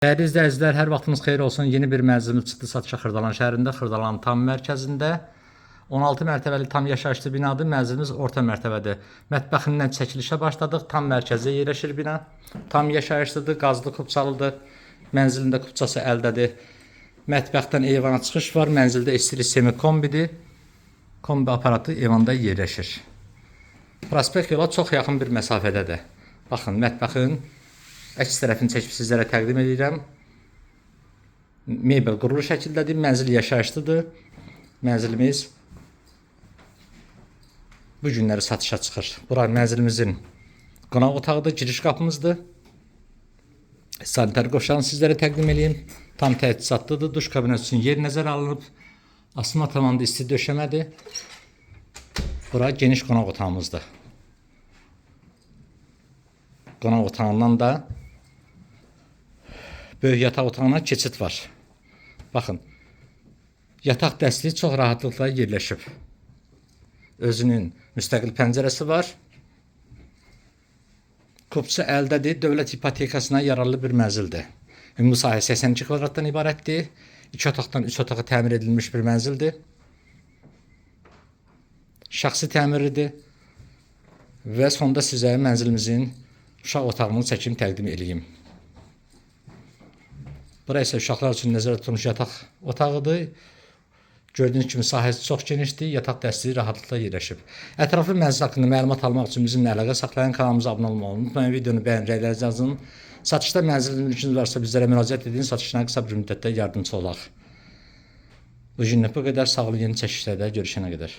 Değerli izləyicilər, hər vaxtınız xeyir olsun. Yeni bir mənzilimiz çıxdı satışa Xırdalan şəhərində, Xırdalanın tam mərkəzində. 16 mərtəbəli tam yaşayışlı binadır. Mənzilimiz orta mərtəbədir. Mətbəxindən çəkilişə başladıq. Tam mərkəzdə yerləşir bina. Tam yaşayışlıdır, qazlı kupçalıdır. Mənzilində kupçası əldədir. Mətbəxdən eyvana çıxış var. Mənzildə istili semi kombidir. Kombi aparatı eyvanda yerləşir. Prospekt yola çox yaxın bir məsafədədir. Baxın, mətbəxin əks tərəfini çəkib sizlərə təqdim edirəm. Mebel qurulu şəkildədir. Mənzil yaşayışlıdır. Mənzilimiz bu günləri satışa çıxır. Bura mənzilimizin qonaq otağıdır, giriş qapımızdır. Sanitar qoşağını sizlərə təqdim edeyim. Tam təchizatlıdır. Duş kabineti üçün yer nəzərə alınıb. Asma tamamda isti döşəmədir. Bura geniş qonaq otağımızdır. Qonaq otağından da böyük yataq otağına keçid var. Baxın, yataq dəstəyi çox rahatlıqla yerləşib. Özünün müstəqil pəncərəsi var. Kupçu əldədir. Dövlət ipotekasına yararlı bir mənzildir. Ümumi sahə 82 kvadratdan ibarətdir. 2 otaqdan 3 otağa təmir edilmiş bir mənzildir. Şəxsi təmirlidir. Və sonda sizə mənzilimizin uşaq otağını çəkim təqdim edeyim. Bura isə uşaqlar üçün nəzərdə tutulmuş yataq otağıdır. Gördüyünüz kimi sahəsi çox genişdir. Yataq dəstəyi rahatlıqla yerləşib. Ətraflı mənzil haqqında məlumat almaq üçün bizimlə əlaqə saxlayın. Kanalımıza abunə olmağı unutmayın. Videonu bəyənin, rəylərinizi yazın. Satışda mənzil mülkünüz varsa bizlərə müraciət edin. Satışına qısa bir müddətdə yardımcı olaq. Bu günlük bu qədər. Sağ olun, yeni çəkişlərdə görüşənə qədər.